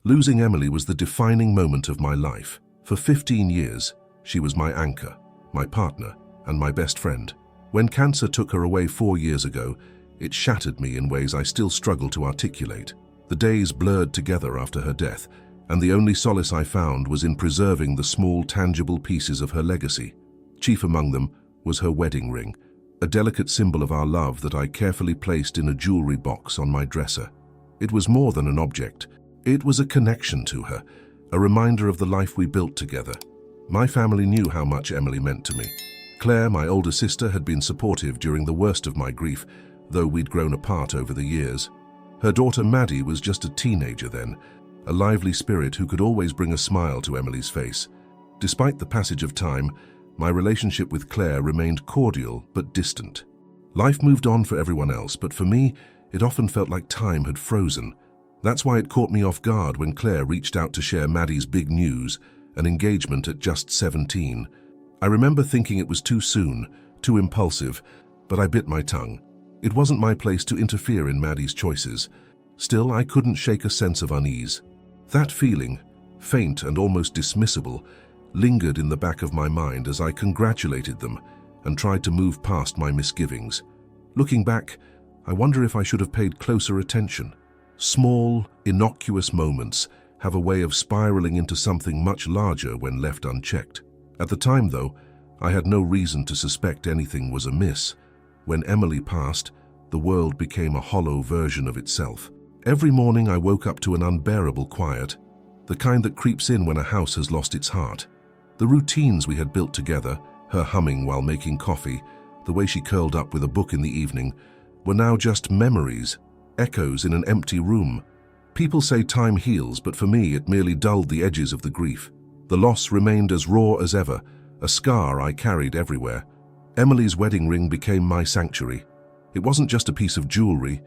Losing Emily was the defining moment of my life. For 15 years, she was my anchor, my partner, and my best friend. When cancer took her away 4 years ago, it shattered me in ways I still struggle to articulate. The days blurred together after her death, and the only solace I found was in preserving the small, tangible pieces of her legacy. Chief among them was her wedding ring, a delicate symbol of our love that I carefully placed in a jewelry box on my dresser. It was more than an object. It was a connection to her, a reminder of the life we built together. My family knew how much Emily meant to me. Claire, my older sister, had been supportive during the worst of my grief, though we'd grown apart over the years. Her daughter Maddie was just a teenager then, a lively spirit who could always bring a smile to Emily's face. Despite the passage of time, my relationship with Claire remained cordial but distant. Life moved on for everyone else, but for me, it often felt like time had frozen. That's why it caught me off guard when Claire reached out to share Maddie's big news, an engagement at just 17. I remember thinking it was too soon, too impulsive, but I bit my tongue. It wasn't my place to interfere in Maddie's choices. Still, I couldn't shake a sense of unease. That feeling, faint and almost dismissible, lingered in the back of my mind as I congratulated them and tried to move past my misgivings. Looking back, I wonder if I should have paid closer attention. Small, innocuous moments have a way of spiraling into something much larger when left unchecked. At the time, though, I had no reason to suspect anything was amiss. When Emily passed, the world became a hollow version of itself. Every morning I woke up to an unbearable quiet, the kind that creeps in when a house has lost its heart. The routines we had built together, her humming while making coffee, the way she curled up with a book in the evening, were now just memories, echoes in an empty room. People say time heals, but for me it merely dulled the edges of the grief. The loss remained as raw as ever, a scar I carried everywhere. Emily's wedding ring became my sanctuary. It wasn't just a piece of jewelry,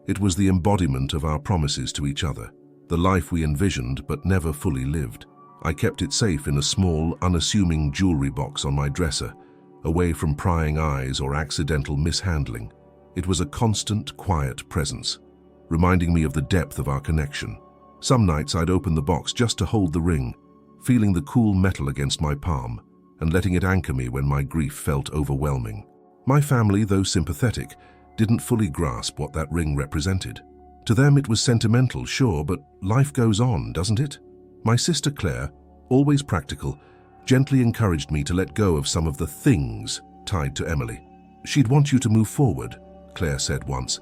it was the embodiment of our promises to each other, the life we envisioned but never fully lived. I kept it safe in a small, unassuming jewelry box on my dresser, away from prying eyes or accidental mishandling. It was a constant, quiet presence, reminding me of the depth of our connection. Some nights I'd open the box just to hold the ring, feeling the cool metal against my palm and letting it anchor me when my grief felt overwhelming. My family, though sympathetic, didn't fully grasp what that ring represented. To them it was sentimental, sure, but life goes on, doesn't it? My sister Claire, always practical, gently encouraged me to let go of some of the things tied to Emily. "She'd want you to move forward," Claire said once,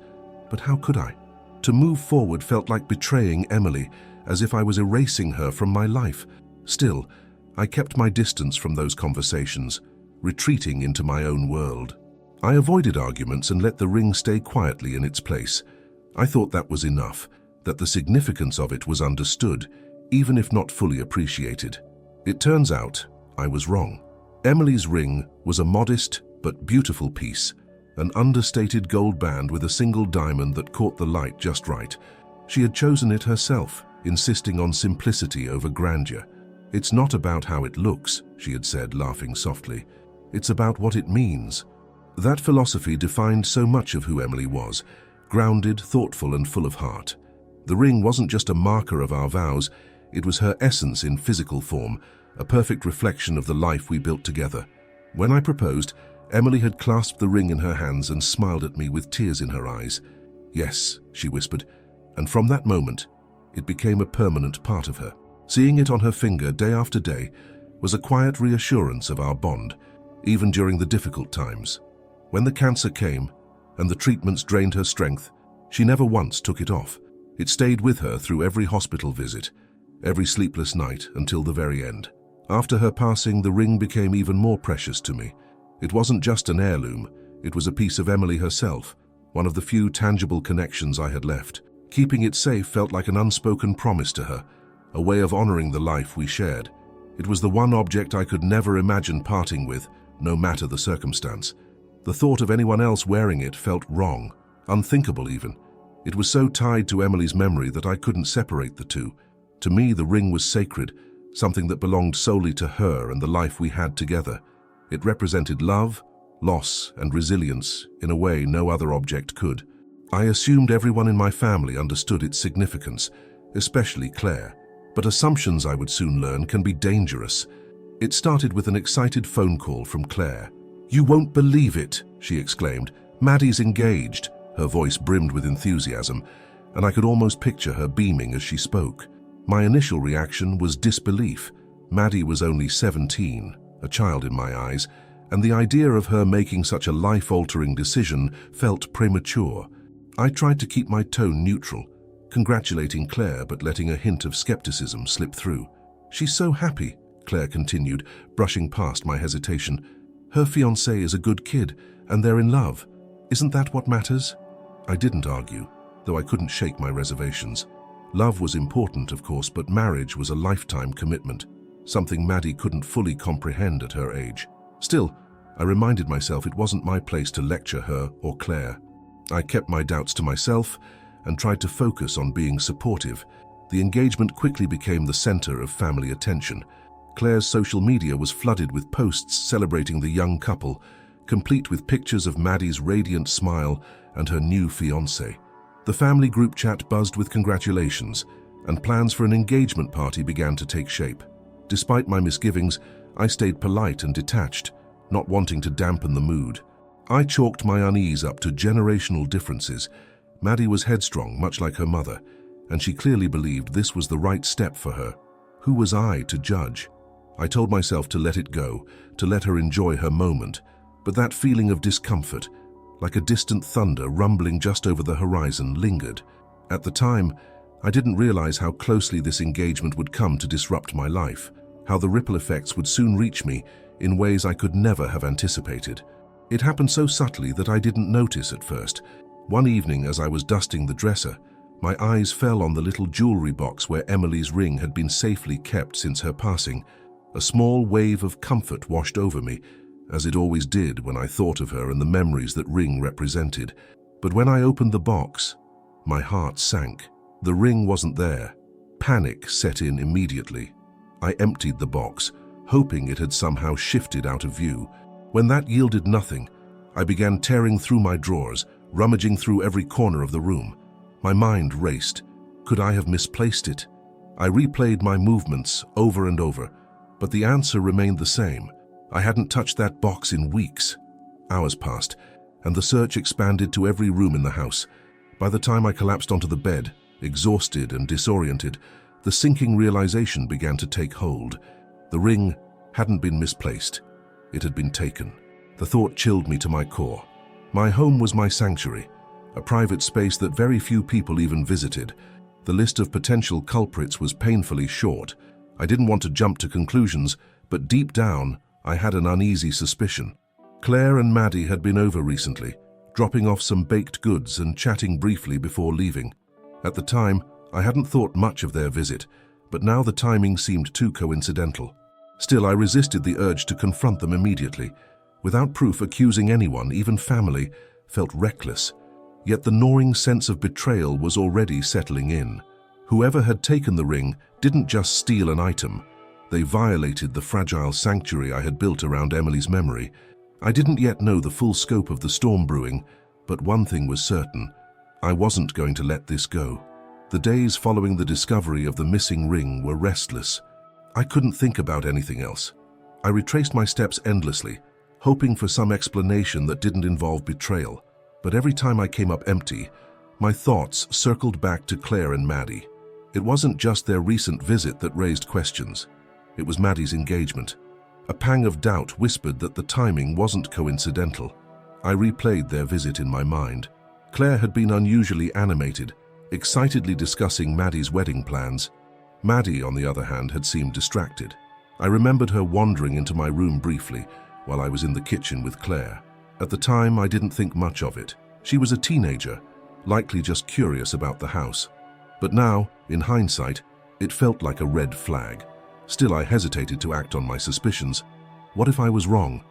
but how could I? To move forward felt like betraying Emily, as if I was erasing her from my life. Still, I kept my distance from those conversations, retreating into my own world. I avoided arguments and let the ring stay quietly in its place. I thought that was enough, that the significance of it was understood, even if not fully appreciated. It turns out I was wrong. Emily's ring was a modest but beautiful piece, an understated gold band with a single diamond that caught the light just right. She had chosen it herself, insisting on simplicity over grandeur. "It's not about how it looks," she had said, laughing softly. "It's about what it means." That philosophy defined so much of who Emily was, grounded, thoughtful, and full of heart. The ring wasn't just a marker of our vows, it was her essence in physical form, a perfect reflection of the life we built together. When I proposed, Emily had clasped the ring in her hands and smiled at me with tears in her eyes. "Yes," she whispered, and from that moment, it became a permanent part of her. Seeing it on her finger day after day was a quiet reassurance of our bond, even during the difficult times. When the cancer came and the treatments drained her strength, she never once took it off. It stayed with her through every hospital visit, every sleepless night until the very end. After her passing, the ring became even more precious to me. It wasn't just an heirloom, it was a piece of Emily herself, one of the few tangible connections I had left. Keeping it safe felt like an unspoken promise to her, a way of honoring the life we shared. It was the one object I could never imagine parting with, no matter the circumstance. The thought of anyone else wearing it felt wrong, unthinkable even. It was so tied to Emily's memory that I couldn't separate the two. To me, the ring was sacred, something that belonged solely to her and the life we had together. It represented love, loss, and resilience in a way no other object could. I assumed everyone in my family understood its significance, especially Claire. But assumptions, I would soon learn, can be dangerous. It started with an excited phone call from Claire. "You won't believe it," she exclaimed. "Maddie's engaged." Her voice brimmed with enthusiasm, and I could almost picture her beaming as she spoke. My initial reaction was disbelief. Maddie was only 17, a child in my eyes, and the idea of her making such a life-altering decision felt premature. I tried to keep my tone neutral, congratulating Claire but letting a hint of skepticism slip through. "She's so happy," Claire continued, brushing past my hesitation. "Her fiancé is a good kid, and they're in love. Isn't that what matters?" I didn't argue, though I couldn't shake my reservations. Love was important, of course, but marriage was a lifetime commitment, something Maddie couldn't fully comprehend at her age. Still, I reminded myself it wasn't my place to lecture her or Claire. I kept my doubts to myself and tried to focus on being supportive. The engagement quickly became the center of family attention. Claire's social media was flooded with posts celebrating the young couple, complete with pictures of Maddie's radiant smile and her new fiancé. The family group chat buzzed with congratulations, and plans for an engagement party began to take shape. Despite my misgivings, I stayed polite and detached, not wanting to dampen the mood. I chalked my unease up to generational differences. Maddie was headstrong, much like her mother, and she clearly believed this was the right step for her. Who was I to judge? I told myself to let it go, to let her enjoy her moment, but that feeling of discomfort, like a distant thunder rumbling just over the horizon, lingered. At the time, I didn't realize how closely this engagement would come to disrupt my life, how the ripple effects would soon reach me in ways I could never have anticipated. It happened so subtly that I didn't notice at first. One evening, as I was dusting the dresser, my eyes fell on the little jewelry box where Emily's ring had been safely kept since her passing. A small wave of comfort washed over me, as it always did when I thought of her and the memories that ring represented. But when I opened the box, my heart sank. The ring wasn't there. Panic set in immediately. I emptied the box, hoping it had somehow shifted out of view. When that yielded nothing, I began tearing through my drawers, rummaging through every corner of the room. My mind raced. Could I have misplaced it? I replayed my movements over and over, but the answer remained the same. I hadn't touched that box in weeks. Hours passed, and the search expanded to every room in the house. By the time I collapsed onto the bed, exhausted and disoriented, the sinking realization began to take hold. The ring hadn't been misplaced. It had been taken. The thought chilled me to my core. My home was my sanctuary, a private space that very few people even visited. The list of potential culprits was painfully short. I didn't want to jump to conclusions, but deep down, I had an uneasy suspicion. Claire and Maddie had been over recently, dropping off some baked goods and chatting briefly before leaving. At the time, I hadn't thought much of their visit, but now the timing seemed too coincidental. Still, I resisted the urge to confront them immediately. Without proof, accusing anyone, even family, felt reckless. Yet the gnawing sense of betrayal was already settling in. Whoever had taken the ring didn't just steal an item. They violated the fragile sanctuary I had built around Emily's memory. I didn't yet know the full scope of the storm brewing, but one thing was certain. I wasn't going to let this go. The days following the discovery of the missing ring were restless. I couldn't think about anything else. I retraced my steps endlessly, hoping for some explanation that didn't involve betrayal. But every time I came up empty, my thoughts circled back to Claire and Maddie. It wasn't just their recent visit that raised questions. It was Maddie's engagement. A pang of doubt whispered that the timing wasn't coincidental. I replayed their visit in my mind. Claire had been unusually animated, excitedly discussing Maddie's wedding plans. Maddie, on the other hand, had seemed distracted. I remembered her wandering into my room briefly while I was in the kitchen with Claire. At the time, I didn't think much of it. She was a teenager, likely just curious about the house. But now, in hindsight, it felt like a red flag. Still, I hesitated to act on my suspicions. What if I was wrong?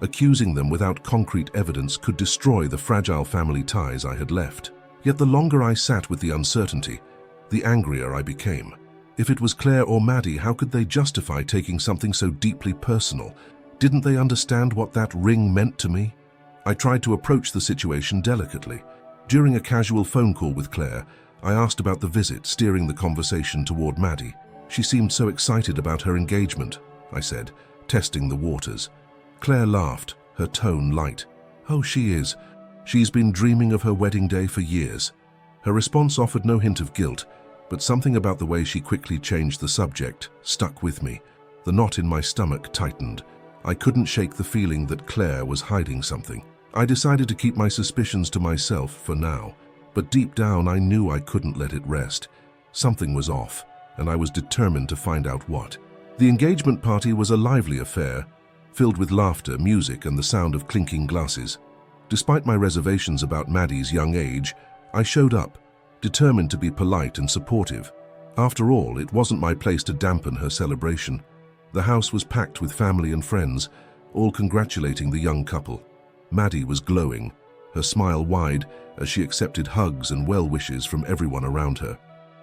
Accusing them without concrete evidence could destroy the fragile family ties I had left. Yet the longer I sat with the uncertainty, the angrier I became. If it was Claire or Maddie, how could they justify taking something so deeply personal? Didn't they understand what that ring meant to me? I tried to approach the situation delicately. During a casual phone call with Claire, I asked about the visit, steering the conversation toward Maddie. She seemed so excited about her engagement, I said, testing the waters. Claire laughed, her tone light. Oh, she is. She's been dreaming of her wedding day for years. Her response offered no hint of guilt, but something about the way she quickly changed the subject stuck with me. The knot in my stomach tightened. I couldn't shake the feeling that Claire was hiding something. I decided to keep my suspicions to myself for now, but deep down I knew I couldn't let it rest. Something was off, and I was determined to find out what. The engagement party was a lively affair, filled with laughter, music, and the sound of clinking glasses. Despite my reservations about Maddie's young age, I showed up, determined to be polite and supportive. After all, it wasn't my place to dampen her celebration. The house was packed with family and friends, all congratulating the young couple. Maddie was glowing, her smile wide as she accepted hugs and well wishes from everyone around her.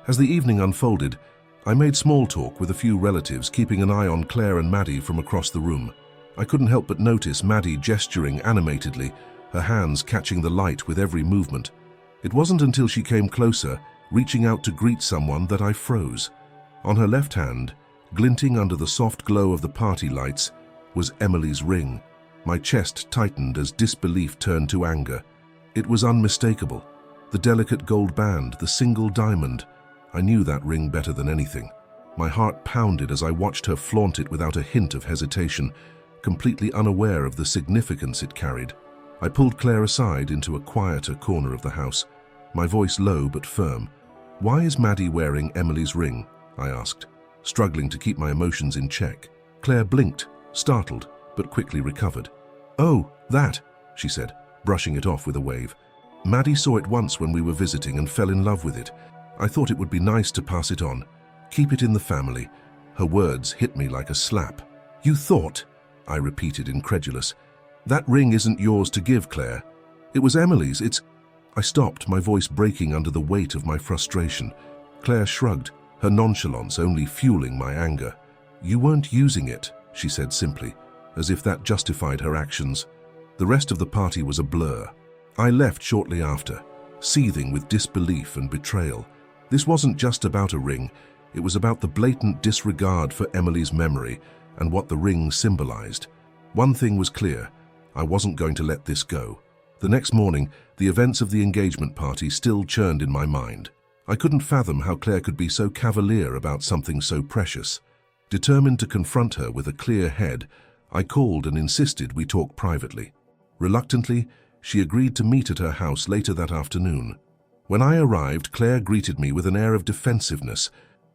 As the evening unfolded, I made small talk with a few relatives, keeping an eye on Claire and Maddie from across the room. I couldn't help but notice Maddie gesturing animatedly, her hands catching the light with every movement. It wasn't until she came closer, reaching out to greet someone, that I froze. On her left hand, glinting under the soft glow of the party lights, was Emily's ring. My chest tightened as disbelief turned to anger. It was unmistakable. The delicate gold band, the single diamond. I knew that ring better than anything. My heart pounded as I watched her flaunt it without a hint of hesitation, completely unaware of the significance it carried. I pulled Claire aside into a quieter corner of the house, my voice low but firm. "Why is Maddie wearing Emily's ring?" I asked, struggling to keep my emotions in check. Claire blinked, startled, but quickly recovered. "Oh, that," she said, brushing it off with a wave. "Maddie saw it once when we were visiting and fell in love with it. I thought it would be nice to pass it on. Keep it in the family." Her words hit me like a slap. "You thought?" I repeated, incredulous. "That ring isn't yours to give, Claire. It was Emily's. I stopped, my voice breaking under the weight of my frustration. Claire shrugged, her nonchalance only fueling my anger. "You weren't using it," she said simply, as if that justified her actions. The rest of the party was a blur. I left shortly after, seething with disbelief and betrayal. This wasn't just about a ring, it was about the blatant disregard for Emily's memory and what the ring symbolized. One thing was clear, I wasn't going to let this go. The next morning, the events of the engagement party still churned in my mind. I couldn't fathom how Claire could be so cavalier about something so precious. Determined to confront her with a clear head, I called and insisted we talk privately. Reluctantly, she agreed to meet at her house later that afternoon. When I arrived, Claire greeted me with an air of defensiveness.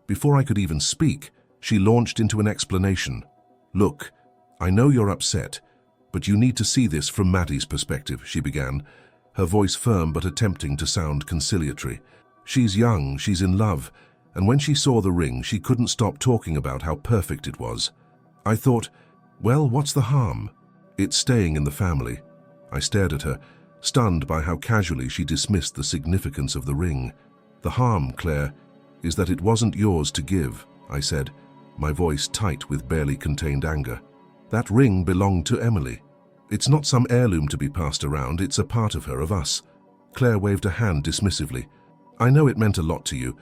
Before I could even speak, she launched into an explanation. "Look, I know you're upset, but you need to see this from Maddie's perspective," she began, her voice firm but attempting to sound conciliatory. "She's young, she's in love, and when she saw the ring, she couldn't stop talking about how perfect it was. I thought, well, what's the harm? It's staying in the family." I stared at her, stunned by how casually she dismissed the significance of the ring. "The harm, Claire, is that it wasn't yours to give," I said, my voice tight with barely contained anger. "That ring belonged to Emily. It's not some heirloom to be passed around, it's a part of her, of us." Claire waved a hand dismissively. "I know it meant a lot to you,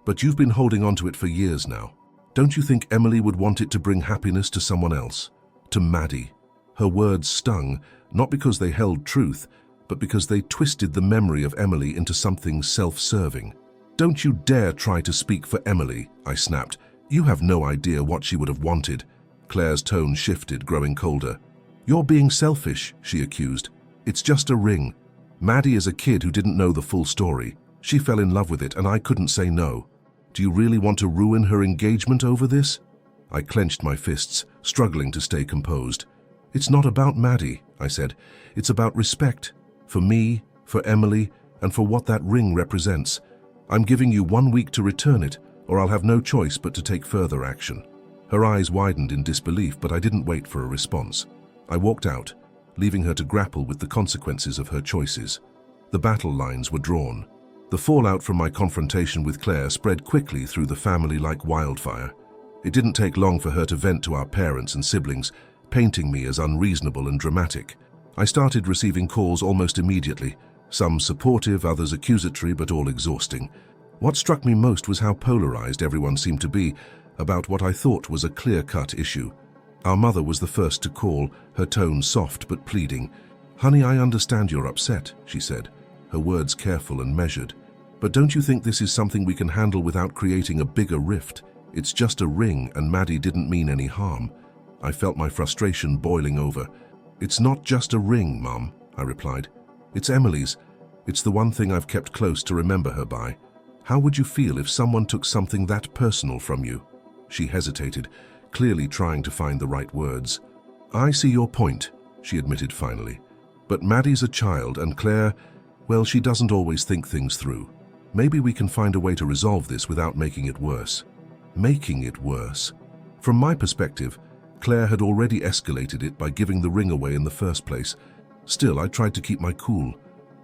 but you've been holding on to it for years now. Don't you think Emily would want it to bring happiness to someone else? To Maddie?" Her words stung, not because they held truth, but because they twisted the memory of Emily into something self-serving. "Don't you dare try to speak for Emily," I snapped. "You have no idea what she would have wanted." Claire's tone shifted, growing colder. "You're being selfish," she accused. "It's just a ring. Maddie is a kid who didn't know the full story. She fell in love with it and I couldn't say no. Do you really want to ruin her engagement over this?" I clenched my fists, struggling to stay composed. "It's not about Maddie," I said. "It's about respect. For me, for Emily, and for what that ring represents. I'm giving you 1 week to return it, or I'll have no choice but to take further action." Her eyes widened in disbelief, but I didn't wait for a response. I walked out, leaving her to grapple with the consequences of her choices. The battle lines were drawn. The fallout from my confrontation with Claire spread quickly through the family like wildfire. It didn't take long for her to vent to our parents and siblings, painting me as unreasonable and dramatic. I started receiving calls almost immediately, some supportive, others accusatory, but all exhausting. What struck me most was how polarized everyone seemed to be, about what I thought was a clear-cut issue. Our mother was the first to call, her tone soft but pleading. "Honey, I understand you're upset," she said, her words careful and measured. "But don't you think this is something we can handle without creating a bigger rift? It's just a ring, and Maddie didn't mean any harm." I felt my frustration boiling over. "It's not just a ring, Mum," I replied. "It's Emily's. It's the one thing I've kept close to remember her by. How would you feel if someone took something that personal from you?" She hesitated, clearly trying to find the right words. "I see your point," she admitted finally. "But Maddie's a child, and Claire, well, she doesn't always think things through. Maybe we can find a way to resolve this without making it worse." Making it worse? From my perspective, Claire had already escalated it by giving the ring away in the first place. Still, I tried to keep my cool.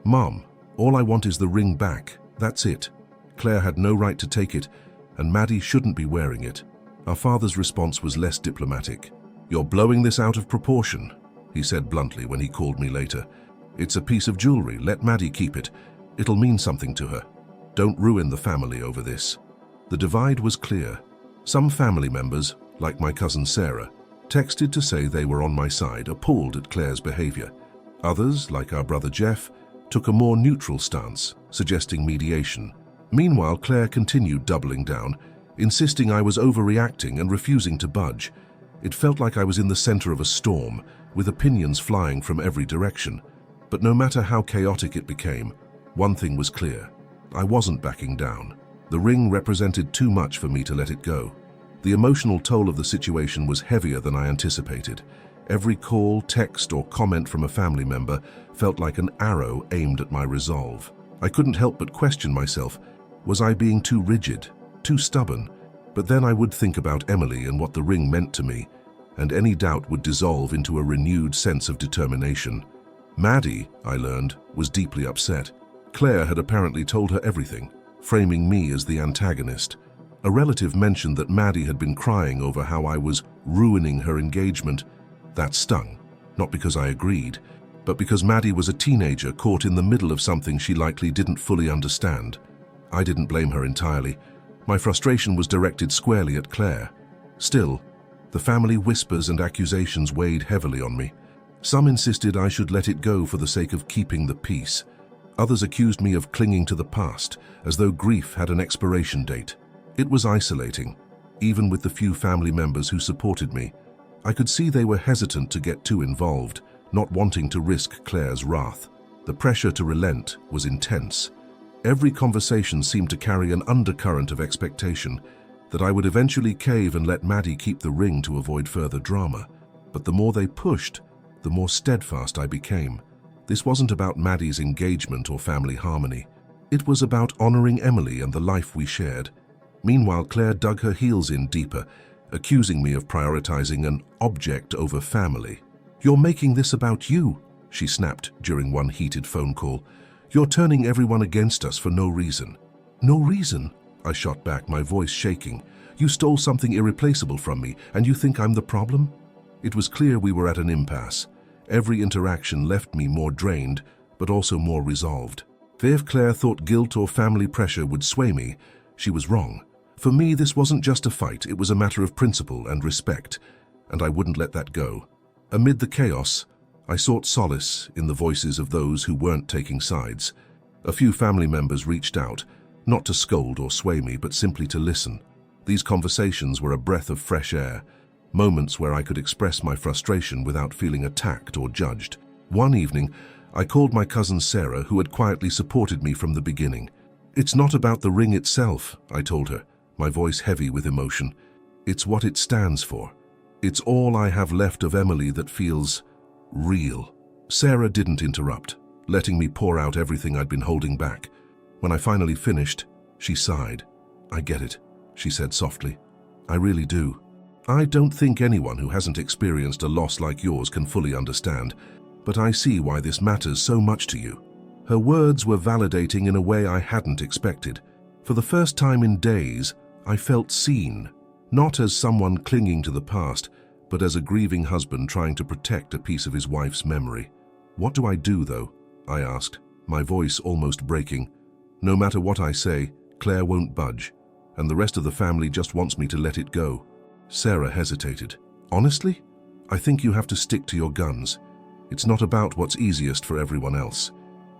"Mom, all I want is the ring back. That's it. Claire had no right to take it, and Maddie shouldn't be wearing it." Our father's response was less diplomatic. "You're blowing this out of proportion," he said bluntly when he called me later. "It's a piece of jewelry. Let Maddie keep it. It'll mean something to her. Don't ruin the family over this." The divide was clear. Some family members, like my cousin Sarah, texted to say they were on my side, appalled at Claire's behavior. Others, like our brother Jeff, took a more neutral stance, suggesting mediation. Meanwhile, Claire continued doubling down, insisting I was overreacting and refusing to budge. It felt like I was in the center of a storm, with opinions flying from every direction. But no matter how chaotic it became, one thing was clear. I wasn't backing down. The ring represented too much for me to let it go. The emotional toll of the situation was heavier than I anticipated. Every call, text, or comment from a family member felt like an arrow aimed at my resolve. I couldn't help but question myself. Was I being too rigid, too stubborn? But then I would think about Emily and what the ring meant to me, and any doubt would dissolve into a renewed sense of determination. Maddie, I learned, was deeply upset. Claire had apparently told her everything, framing me as the antagonist. A relative mentioned that Maddie had been crying over how I was ruining her engagement. That stung, not because I agreed, but because Maddie was a teenager caught in the middle of something she likely didn't fully understand. I didn't blame her entirely. My frustration was directed squarely at Claire. Still, the family whispers and accusations weighed heavily on me. Some insisted I should let it go for the sake of keeping the peace. Others accused me of clinging to the past, as though grief had an expiration date. It was isolating, even with the few family members who supported me. I could see they were hesitant to get too involved, not wanting to risk Claire's wrath. The pressure to relent was intense. Every conversation seemed to carry an undercurrent of expectation, that I would eventually cave and let Maddie keep the ring to avoid further drama. But the more they pushed, the more steadfast I became. This wasn't about Maddie's engagement or family harmony. It was about honoring Emily and the life we shared. Meanwhile, Claire dug her heels in deeper, accusing me of prioritizing an object over family. "You're making this about you," she snapped during one heated phone call. "You're turning everyone against us for no reason." "No reason?" I shot back, my voice shaking. "You stole something irreplaceable from me, and you think I'm the problem?" It was clear we were at an impasse. Every interaction left me more drained, but also more resolved. If Claire thought guilt or family pressure would sway me, she was wrong. For me, this wasn't just a fight, it was a matter of principle and respect, and I wouldn't let that go. Amid the chaos, I sought solace in the voices of those who weren't taking sides. A few family members reached out, not to scold or sway me, but simply to listen. These conversations were a breath of fresh air, moments where I could express my frustration without feeling attacked or judged. One evening, I called my cousin Sarah, who had quietly supported me from the beginning. "It's not about the ring itself," I told her, my voice heavy with emotion. "It's what it stands for. It's all I have left of Emily that feels real." Sarah didn't interrupt, letting me pour out everything I'd been holding back. When I finally finished, she sighed. "I get it," she said softly. "I really do. I don't think anyone who hasn't experienced a loss like yours can fully understand, but I see why this matters so much to you." Her words were validating in a way I hadn't expected. For the first time in days, I felt seen, not as someone clinging to the past, but as a grieving husband trying to protect a piece of his wife's memory. "What do I do, though?" I asked, my voice almost breaking. "No matter what I say, Claire won't budge, and the rest of the family just wants me to let it go." Sarah hesitated. "Honestly, I think you have to stick to your guns. It's not about what's easiest for everyone else.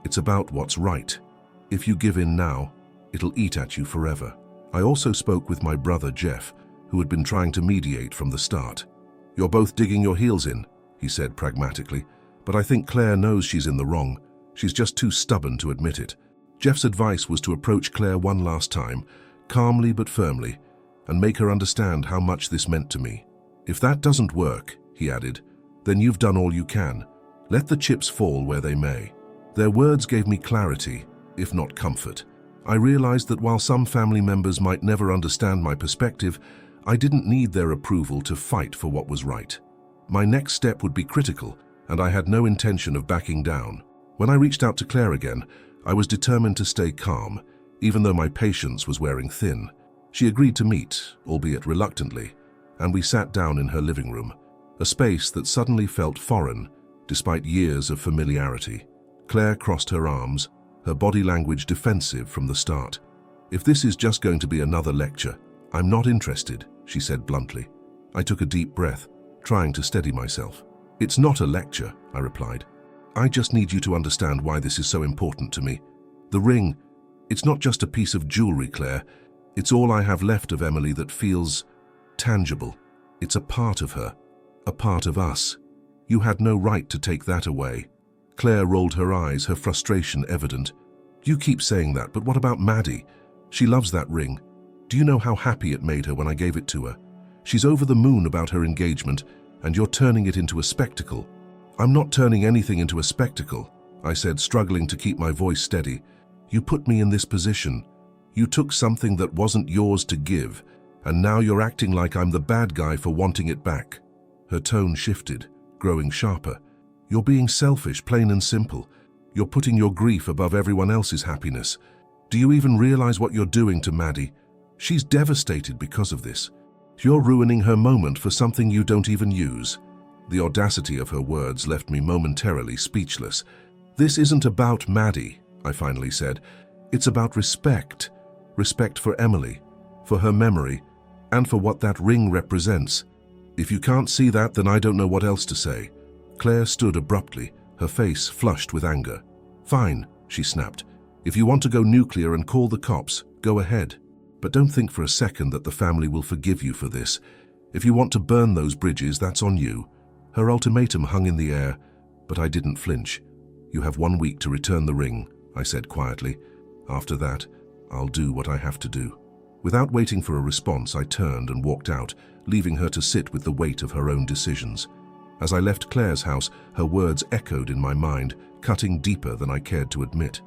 It's about what's right. If you give in now, it'll eat at you forever." I also spoke with my brother Jeff, who had been trying to mediate from the start. "You're both digging your heels in," he said pragmatically, "but I think Claire knows she's in the wrong. She's just too stubborn to admit it." Jeff's advice was to approach Claire one last time, calmly but firmly, and make her understand how much this meant to me. "If that doesn't work," he added, "then you've done all you can. Let the chips fall where they may." Their words gave me clarity, if not comfort. I realized that while some family members might never understand my perspective, I didn't need their approval to fight for what was right. My next step would be critical, and I had no intention of backing down. When I reached out to Claire again, I was determined to stay calm, even though my patience was wearing thin. She agreed to meet, albeit reluctantly, and we sat down in her living room, a space that suddenly felt foreign, despite years of familiarity. Claire crossed her arms, her body language defensive from the start. "If this is just going to be another lecture, I'm not interested," she said bluntly. I took a deep breath, trying to steady myself. "It's not a lecture," I replied. "I just need you to understand why this is so important to me. The ring, it's not just a piece of jewelry, Claire. It's all I have left of Emily that feels tangible. It's a part of her, a part of us. You had no right to take that away." Claire rolled her eyes, her frustration evident. "You keep saying that, but what about Maddie? She loves that ring. Do you know how happy it made her when I gave it to her? She's over the moon about her engagement, and you're turning it into a spectacle." "I'm not turning anything into a spectacle," I said, struggling to keep my voice steady. "You put me in this position. You took something that wasn't yours to give, and now you're acting like I'm the bad guy for wanting it back." Her tone shifted, growing sharper. "You're being selfish, plain and simple. You're putting your grief above everyone else's happiness. Do you even realize what you're doing to Maddie? She's devastated because of this. You're ruining her moment for something you don't even use." The audacity of her words left me momentarily speechless. "This isn't about Maddie," I finally said. "It's about respect. Respect for Emily, for her memory, and for what that ring represents. If you can't see that, then I don't know what else to say." Claire stood abruptly, her face flushed with anger. "Fine," she snapped. "If you want to go nuclear and call the cops, go ahead. But don't think for a second that the family will forgive you for this. If you want to burn those bridges, that's on you." Her ultimatum hung in the air, but I didn't flinch. "You have 1 week to return the ring," I said quietly. "After that, I'll do what I have to do." Without waiting for a response, I turned and walked out, leaving her to sit with the weight of her own decisions. As I left Claire's house, her words echoed in my mind, cutting deeper than I cared to admit.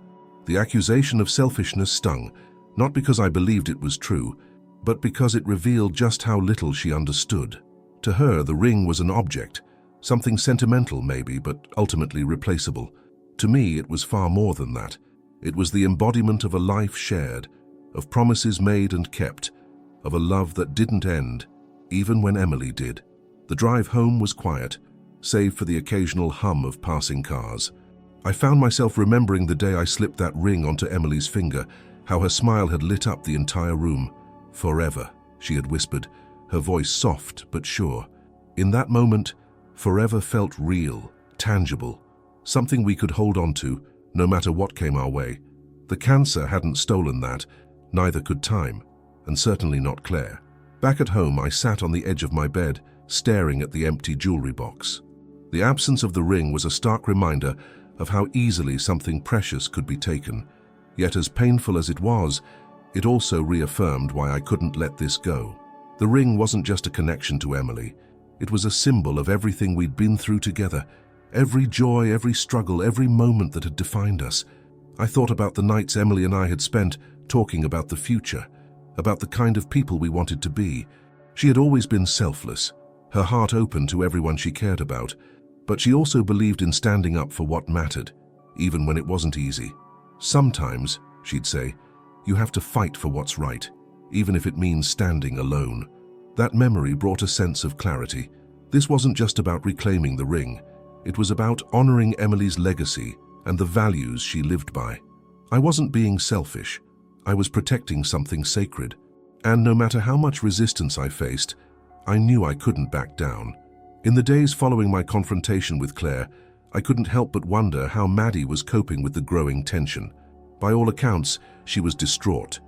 The accusation of selfishness stung, not because I believed it was true, but because it revealed just how little she understood. To her, the ring was an object, something sentimental maybe, but ultimately replaceable. To me, it was far more than that. It was the embodiment of a life shared, of promises made and kept, of a love that didn't end, even when Emily did. The drive home was quiet, save for the occasional hum of passing cars. I found myself remembering the day I slipped that ring onto Emily's finger, how her smile had lit up the entire room. "Forever," she had whispered, her voice soft but sure. In that moment, forever felt real, tangible, something we could hold on to, no matter what came our way. The cancer hadn't stolen that, neither could time, and certainly not Claire. Back at home, I sat on the edge of my bed, staring at the empty jewelry box. The absence of the ring was a stark reminder of how easily something precious could be taken. Yet as painful as it was, it also reaffirmed why I couldn't let this go. The ring wasn't just a connection to Emily. It was a symbol of everything we'd been through together, every joy, every struggle, every moment that had defined us. I thought about the nights Emily and I had spent talking about the future, about the kind of people we wanted to be. She had always been selfless, her heart open to everyone she cared about, but she also believed in standing up for what mattered, even when it wasn't easy. "Sometimes," she'd say, "you have to fight for what's right, even if it means standing alone." That memory brought a sense of clarity. This wasn't just about reclaiming the ring. It was about honoring Emily's legacy and the values she lived by. I wasn't being selfish. I was protecting something sacred. And no matter how much resistance I faced, I knew I couldn't back down. In the days following my confrontation with Claire, I couldn't help but wonder how Maddie was coping with the growing tension. By all accounts, she was distraught.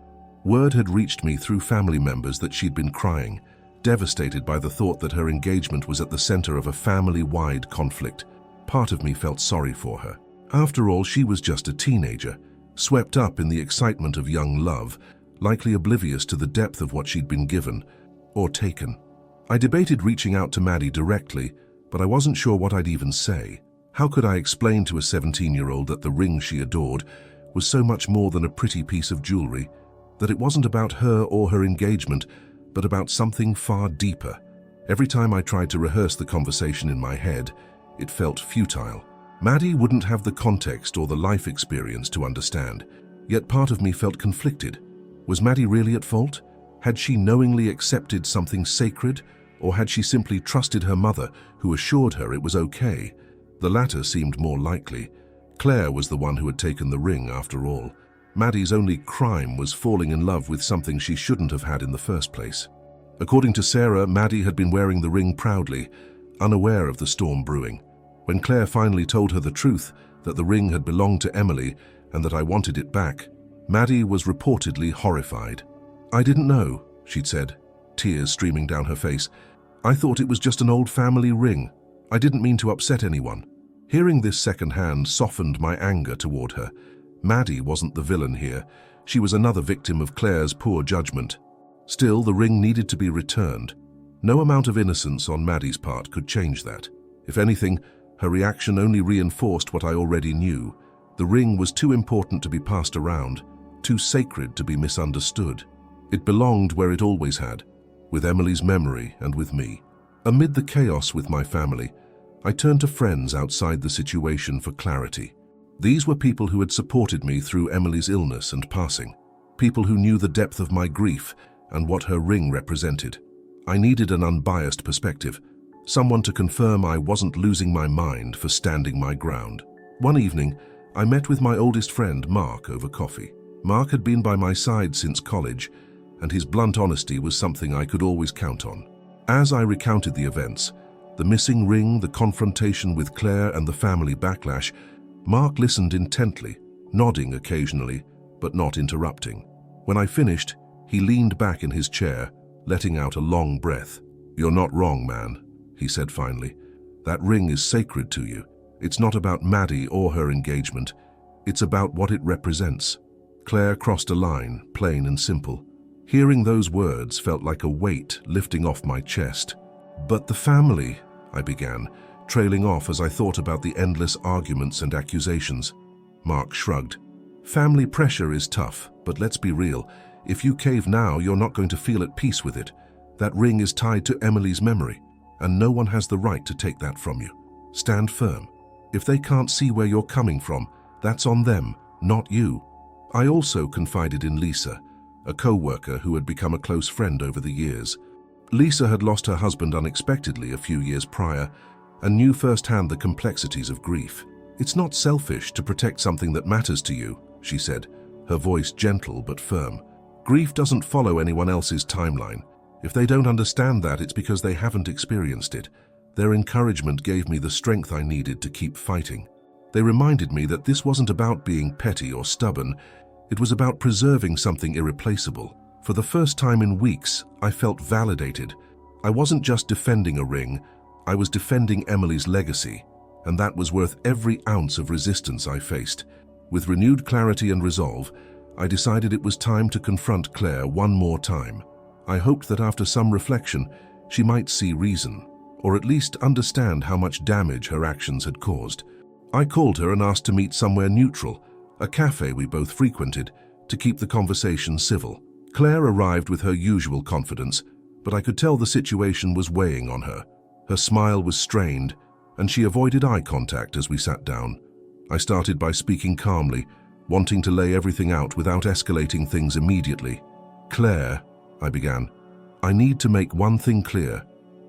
Word had reached me through family members that she'd been crying, devastated by the thought that her engagement was at the center of a family-wide conflict. Part of me felt sorry for her. After all, she was just a teenager, swept up in the excitement of young love, likely oblivious to the depth of what she'd been given or taken. I debated reaching out to Maddie directly, but I wasn't sure what I'd even say. How could I explain to a 17-year-old that the ring she adored was so much more than a pretty piece of jewelry, that it wasn't about her or her engagement, but about something far deeper? Every time I tried to rehearse the conversation in my head, it felt futile. Maddie wouldn't have the context or the life experience to understand, yet part of me felt conflicted. Was Maddie really at fault? Had she knowingly accepted something sacred, or had she simply trusted her mother, who assured her it was okay? The latter seemed more likely. Claire was the one who had taken the ring, after all. Maddie's only crime was falling in love with something she shouldn't have had in the first place. According to Sarah, Maddie had been wearing the ring proudly, unaware of the storm brewing. When Claire finally told her the truth, that the ring had belonged to Emily and that I wanted it back, Maddie was reportedly horrified. "I didn't know," she'd said, tears streaming down her face. "I thought it was just an old family ring. I didn't mean to upset anyone." Hearing this secondhand softened my anger toward her. Maddie wasn't the villain here. She was another victim of Claire's poor judgment. Still, the ring needed to be returned. No amount of innocence on Maddie's part could change that. If anything, her reaction only reinforced what I already knew. The ring was too important to be passed around, too sacred to be misunderstood. It belonged where it always had, with Emily's memory and with me. Amid the chaos with my family, I turned to friends outside the situation for clarity. These were people who had supported me through Emily's illness and passing, people who knew the depth of my grief and what her ring represented. I needed an unbiased perspective, someone to confirm I wasn't losing my mind for standing my ground. One evening, I met with my oldest friend, Mark, over coffee. Mark had been by my side since college, and his blunt honesty was something I could always count on. As I recounted the events, the missing ring, the confrontation with Claire, and the family backlash, Mark listened intently, nodding occasionally, but not interrupting. When I finished, he leaned back in his chair, letting out a long breath. "You're not wrong, man," he said finally. "That ring is sacred to you. It's not about Maddie or her engagement. It's about what it represents." Claire crossed a line, plain and simple. Hearing those words felt like a weight lifting off my chest. "But the family," I began, trailing off as I thought about the endless arguments and accusations. Mark shrugged. "Family pressure is tough, but let's be real. If you cave now, you're not going to feel at peace with it. That ring is tied to Emily's memory, and no one has the right to take that from you. Stand firm. If they can't see where you're coming from, that's on them, not you." I also confided in Lisa, a co-worker who had become a close friend over the years. Lisa had lost her husband unexpectedly a few years prior and knew firsthand the complexities of grief. "It's not selfish to protect something that matters to you," she said, her voice gentle but firm. "Grief doesn't follow anyone else's timeline. If they don't understand that, it's because they haven't experienced it." Their encouragement gave me the strength I needed to keep fighting. They reminded me that this wasn't about being petty or stubborn. It was about preserving something irreplaceable. For the first time in weeks, I felt validated. I wasn't just defending a ring, I was defending Emily's legacy, and that was worth every ounce of resistance I faced. With renewed clarity and resolve, I decided it was time to confront Claire one more time. I hoped that after some reflection, she might see reason, or at least understand how much damage her actions had caused. I called her and asked to meet somewhere neutral, a cafe we both frequented, to keep the conversation civil. Claire arrived with her usual confidence, but I could tell the situation was weighing on her. Her smile was strained, and she avoided eye contact as we sat down. I started by speaking calmly, wanting to lay everything out without escalating things immediately. "Claire," I began, "I need to make one thing clear.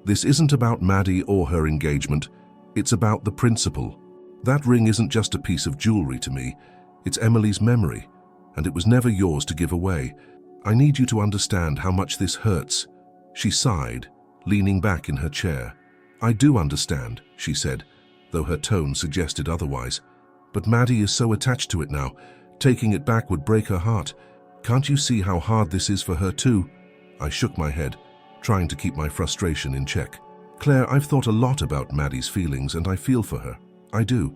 This isn't about Maddie or her engagement. It's about the principle. That ring isn't just a piece of jewelry to me. It's Emily's memory, and it was never yours to give away. I need you to understand how much this hurts." She sighed, leaning back in her chair. "I do understand," she said, though her tone suggested otherwise. "But Maddie is so attached to it now. Taking it back would break her heart. Can't you see how hard this is for her too?" I shook my head, trying to keep my frustration in check. "Claire, I've thought a lot about Maddie's feelings and I feel for her. I do.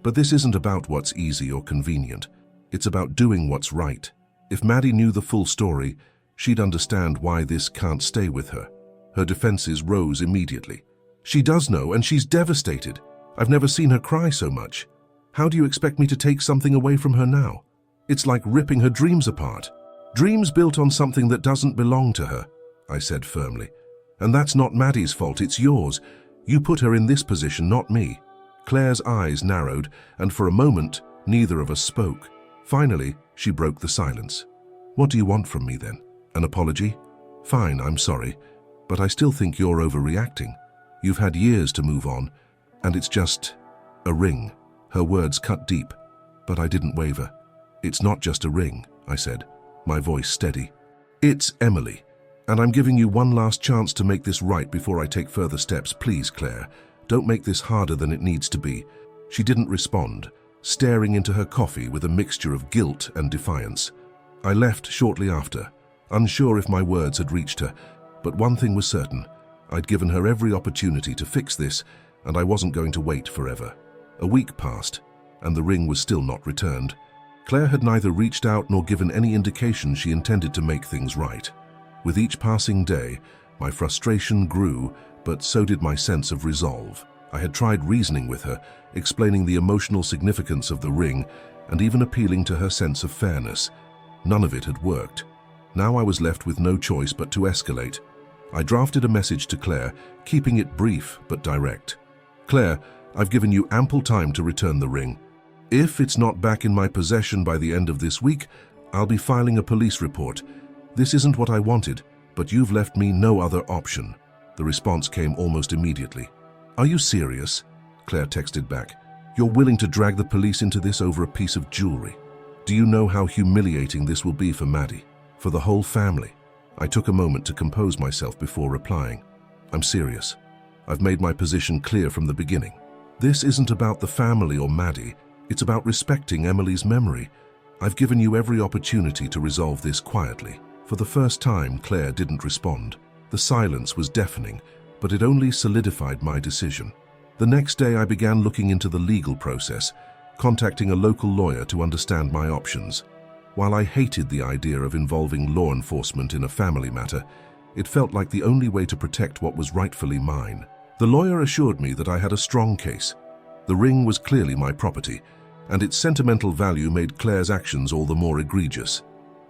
But this isn't about what's easy or convenient. It's about doing what's right. If Maddie knew the full story, she'd understand why this can't stay with her." Her defenses rose immediately. "She does know, and she's devastated. I've never seen her cry so much. How do you expect me to take something away from her now? It's like ripping her dreams apart. Dreams built on something that doesn't belong to her," I said firmly. "And that's not Maddie's fault, it's yours. You put her in this position, not me." Claire's eyes narrowed, and for a moment, neither of us spoke. Finally, she broke the silence. "What do you want from me then? An apology? Fine, I'm sorry, but I still think you're overreacting. You've had years to move on, and it's just a ring." Her words cut deep, but I didn't waver. "It's not just a ring," I said, my voice steady. "It's Emily, and I'm giving you one last chance to make this right before I take further steps. Please, Claire, don't make this harder than it needs to be." She didn't respond, staring into her coffee with a mixture of guilt and defiance. I left shortly after, unsure if my words had reached her, but one thing was certain. I'd given her every opportunity to fix this, and I wasn't going to wait forever. A week passed, and the ring was still not returned. Claire had neither reached out nor given any indication she intended to make things right. With each passing day, my frustration grew, but so did my sense of resolve. I had tried reasoning with her, explaining the emotional significance of the ring, and even appealing to her sense of fairness. None of it had worked. Now I was left with no choice but to escalate. I drafted a message to Claire, keeping it brief but direct. "Claire, I've given you ample time to return the ring. If it's not back in my possession by the end of this week, I'll be filing a police report. This isn't what I wanted, but you've left me no other option." The response came almost immediately. "Are you serious?" Claire texted back. "You're willing to drag the police into this over a piece of jewelry? Do you know how humiliating this will be for Maddie, for the whole family?" I took a moment to compose myself before replying. "I'm serious. I've made my position clear from the beginning. This isn't about the family or Maddie. It's about respecting Emily's memory. I've given you every opportunity to resolve this quietly." For the first time, Claire didn't respond. The silence was deafening, but it only solidified my decision. The next day, I began looking into the legal process, contacting a local lawyer to understand my options. While I hated the idea of involving law enforcement in a family matter, it felt like the only way to protect what was rightfully mine. The lawyer assured me that I had a strong case. The ring was clearly my property, and its sentimental value made Claire's actions all the more egregious.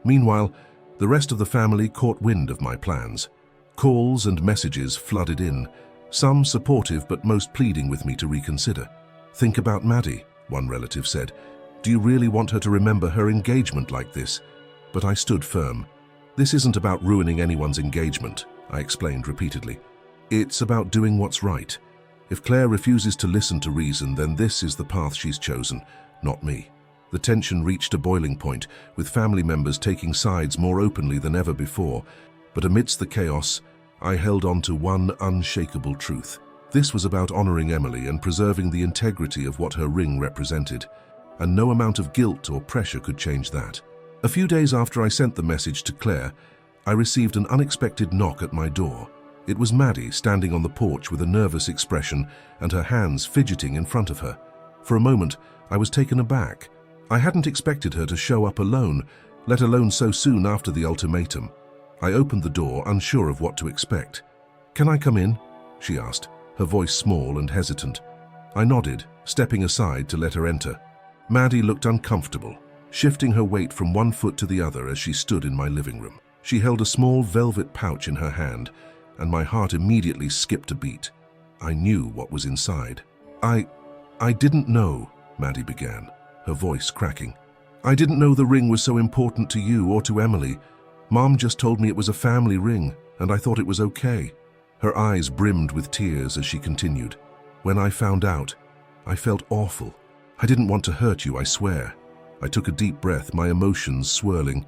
Meanwhile, the rest of the family caught wind of my plans. Calls and messages flooded in, some supportive but most pleading with me to reconsider. "Think about Maddie," one relative said. "Do you really want her to remember her engagement like this?" But I stood firm. "This isn't about ruining anyone's engagement," I explained repeatedly. "It's about doing what's right. If Claire refuses to listen to reason, then this is the path she's chosen, not me." The tension reached a boiling point, with family members taking sides more openly than ever before. But amidst the chaos, I held on to one unshakable truth. This was about honoring Emily and preserving the integrity of what her ring represented, and no amount of guilt or pressure could change that. A few days after I sent the message to Claire, I received an unexpected knock at my door. It was Maddie standing on the porch with a nervous expression and her hands fidgeting in front of her. For a moment, I was taken aback. I hadn't expected her to show up alone, let alone so soon after the ultimatum. I opened the door, unsure of what to expect. "Can I come in?" she asked, her voice small and hesitant. I nodded, stepping aside to let her enter. Maddie looked uncomfortable, shifting her weight from one foot to the other as she stood in my living room. She held a small velvet pouch in her hand, and my heart immediately skipped a beat. I knew what was inside. I didn't know," Maddie began, her voice cracking. "I didn't know the ring was so important to you or to Emily. Mom just told me it was a family ring, and I thought it was okay." Her eyes brimmed with tears as she continued. "When I found out, I felt awful. I didn't want to hurt you, I swear." I took a deep breath, my emotions swirling.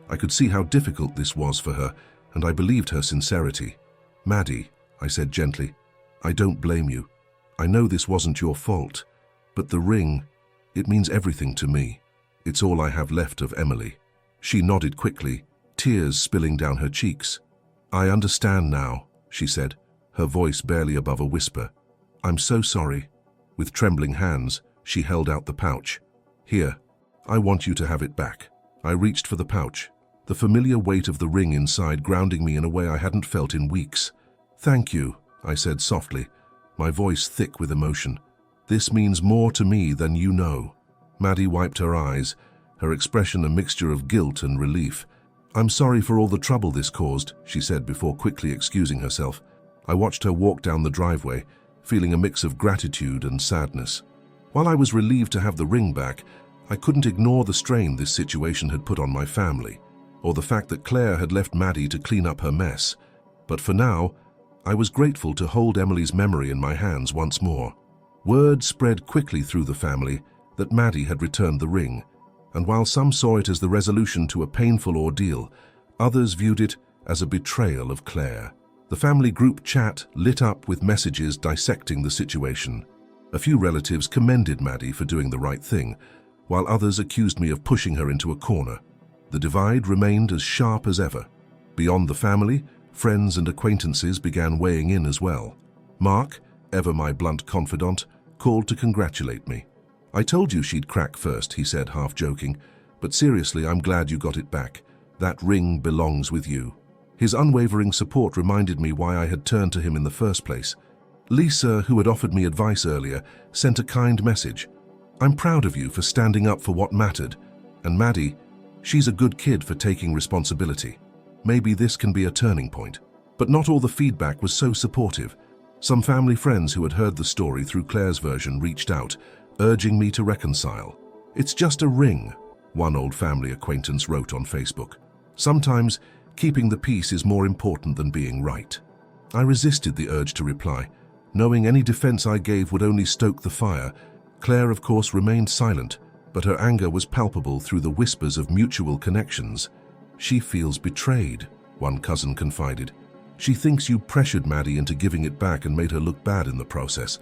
I could see how difficult this was for her, and I believed her sincerity. "Maddie," I said gently, "I don't blame you. I know this wasn't your fault, but the ring, it means everything to me. It's all I have left of Emily." She nodded quickly, tears spilling down her cheeks. "I understand now," she said, her voice barely above a whisper. "I'm so sorry." With trembling hands, she held out the pouch. "Here, I want you to have it back." I reached for the pouch, the familiar weight of the ring inside grounding me in a way I hadn't felt in weeks. "Thank you," I said softly, my voice thick with emotion. "This means more to me than you know." Maddie wiped her eyes, her expression a mixture of guilt and relief. "I'm sorry for all the trouble this caused," she said before quickly excusing herself. I watched her walk down the driveway, feeling a mix of gratitude and sadness. While I was relieved to have the ring back, I couldn't ignore the strain this situation had put on my family, or the fact that Claire had left Maddie to clean up her mess. But for now, I was grateful to hold Emily's memory in my hands once more. Word spread quickly through the family that Maddie had returned the ring, and while some saw it as the resolution to a painful ordeal, others viewed it as a betrayal of Claire. The family group chat lit up with messages dissecting the situation. A few relatives commended Maddie for doing the right thing, while others accused me of pushing her into a corner. The divide remained as sharp as ever. Beyond the family, friends and acquaintances began weighing in as well. Mark, ever my blunt confidant, called to congratulate me. "I told you she'd crack first," he said, half joking, "but seriously, I'm glad you got it back. That ring belongs with you." His unwavering support reminded me why I had turned to him in the first place. Lisa, who had offered me advice earlier, sent a kind message. "I'm proud of you for standing up for what mattered. And Maddie, she's a good kid for taking responsibility. Maybe this can be a turning point." But not all the feedback was so supportive. Some family friends who had heard the story through Claire's version reached out, urging me to reconcile. "It's just a ring," one old family acquaintance wrote on Facebook. "Sometimes keeping the peace is more important than being right." I resisted the urge to reply, knowing any defense I gave would only stoke the fire. Claire, of course, remained silent, but her anger was palpable through the whispers of mutual connections. "She feels betrayed," one cousin confided. "She thinks you pressured Maddie into giving it back and made her look bad in the process."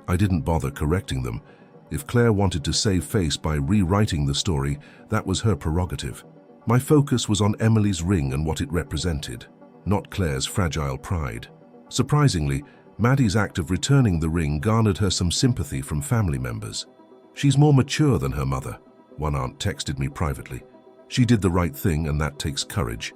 I didn't bother correcting them. If Claire wanted to save face by rewriting the story, that was her prerogative. My focus was on Emily's ring and what it represented, not Claire's fragile pride. Surprisingly, Maddie's act of returning the ring garnered her some sympathy from family members. "She's more mature than her mother," one aunt texted me privately. "She did the right thing, and that takes courage."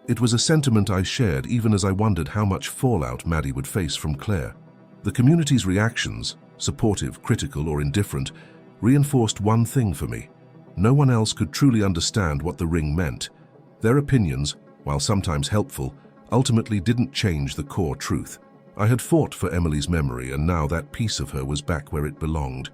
It was a sentiment I shared even as I wondered how much fallout Maddie would face from Claire. The community's reactions, supportive, critical, or indifferent, reinforced one thing for me. No one else could truly understand what the ring meant. Their opinions, while sometimes helpful, ultimately didn't change the core truth. I had fought for Emily's memory, and now that piece of her was back where it belonged.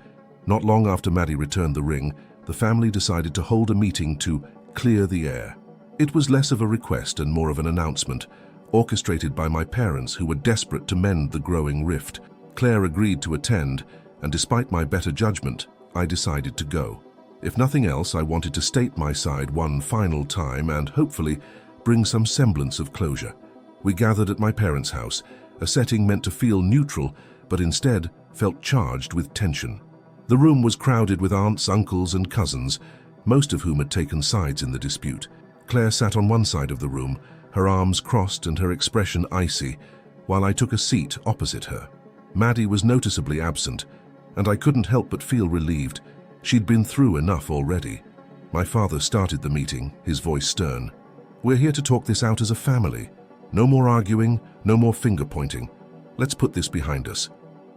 Not long after Maddie returned the ring, the family decided to hold a meeting to clear the air. It was less of a request and more of an announcement, orchestrated by my parents who were desperate to mend the growing rift. Claire agreed to attend, and despite my better judgment, I decided to go. If nothing else, I wanted to state my side one final time and, hopefully, bring some semblance of closure. We gathered at my parents' house, a setting meant to feel neutral, but instead felt charged with tension. The room was crowded with aunts, uncles, and cousins, most of whom had taken sides in the dispute. Claire sat on one side of the room, her arms crossed and her expression icy, while I took a seat opposite her. Maddie was noticeably absent, and I couldn't help but feel relieved. She'd been through enough already. My father started the meeting, his voice stern. "We're here to talk this out as a family. No more arguing, no more finger-pointing. Let's put this behind us."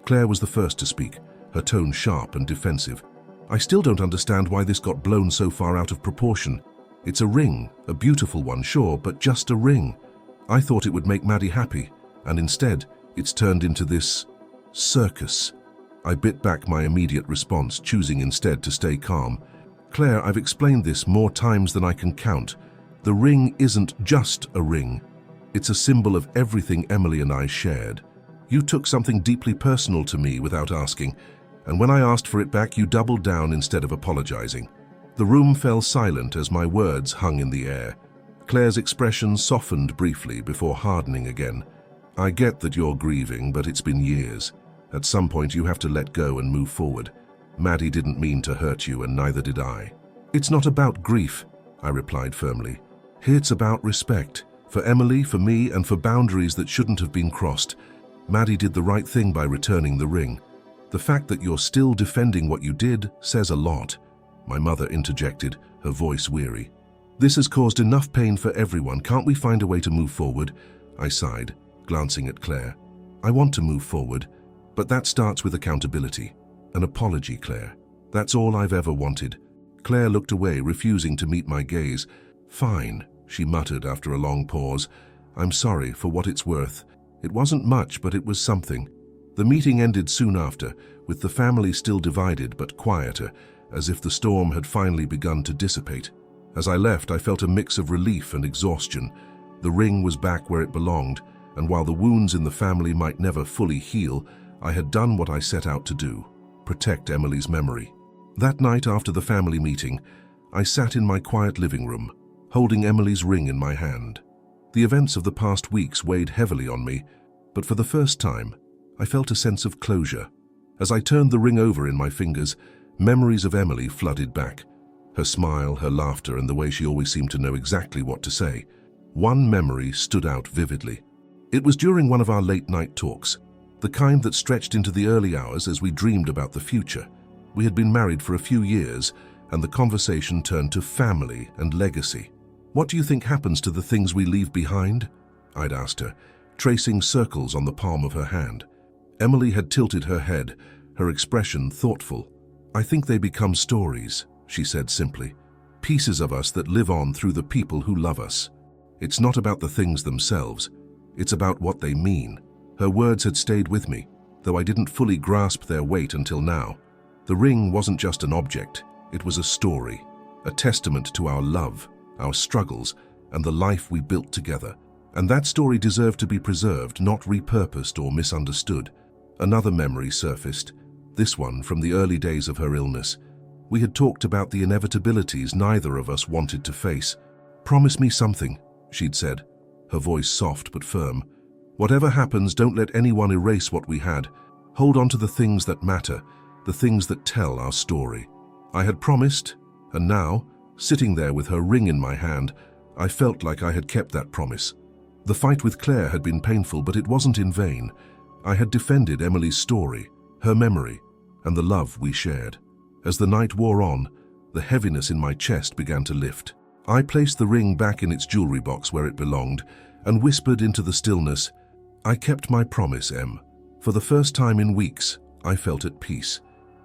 Claire was the first to speak, her tone sharp and defensive. "I still don't understand why this got blown so far out of proportion. It's a ring, a beautiful one, sure, but just a ring. I thought it would make Maddie happy, and instead, it's turned into this circus." I bit back my immediate response, choosing instead to stay calm. "Claire, I've explained this more times than I can count. The ring isn't just a ring. It's a symbol of everything Emily and I shared. You took something deeply personal to me without asking, and when I asked for it back, you doubled down instead of apologizing." The room fell silent as my words hung in the air. Claire's expression softened briefly before hardening again. I get that you're grieving, but it's been years. At some point you have to let go and move forward. Maddie didn't mean to hurt you, and neither did I. It's not about grief, I replied firmly. It's about respect. For Emily, for me, and for boundaries that shouldn't have been crossed. Maddie did the right thing by returning the ring. The fact that you're still defending what you did says a lot. My mother interjected, her voice weary. This has caused enough pain for everyone. Can't we find a way to move forward? I sighed, glancing at Claire. I want to move forward, but that starts with accountability. An apology, Claire. That's all I've ever wanted. Claire looked away, refusing to meet my gaze. Fine, she muttered after a long pause. I'm sorry, for what it's worth. It wasn't much, but it was something. The meeting ended soon after, with the family still divided but quieter, as if the storm had finally begun to dissipate. As I left, I felt a mix of relief and exhaustion. The ring was back where it belonged, and while the wounds in the family might never fully heal, I had done what I set out to do: protect Emily's memory. That night after the family meeting, I sat in my quiet living room, holding Emily's ring in my hand. The events of the past weeks weighed heavily on me, but for the first time, I felt a sense of closure. As I turned the ring over in my fingers, memories of Emily flooded back. Her smile, her laughter, and the way she always seemed to know exactly what to say. One memory stood out vividly. It was during one of our late-night talks, the kind that stretched into the early hours as we dreamed about the future. We had been married for a few years, and the conversation turned to family and legacy. What do you think happens to the things we leave behind? I'd asked her, tracing circles on the palm of her hand. Emily had tilted her head, her expression thoughtful. I think they become stories, she said simply. Pieces of us that live on through the people who love us. It's not about the things themselves. It's about what they mean. Her words had stayed with me, though I didn't fully grasp their weight until now. The ring wasn't just an object. It was a story, a testament to our love, our struggles, and the life we built together. And that story deserved to be preserved, not repurposed or misunderstood. Another memory surfaced, this one from the early days of her illness. We had talked about the inevitabilities neither of us wanted to face. Promise me something, she'd said, her voice soft but firm. Whatever happens, don't let anyone erase what we had. Hold on to the things that matter, the things that tell our story. I had promised, and now, sitting there with her ring in my hand, I felt like I had kept that promise. The fight with Claire had been painful, but it wasn't in vain. I had defended Emily's story, her memory, and the love we shared. As the night wore on, the heaviness in my chest began to lift. I placed the ring back in its jewelry box where it belonged and whispered into the stillness, I kept my promise, Em. For the first time in weeks, I felt at peace.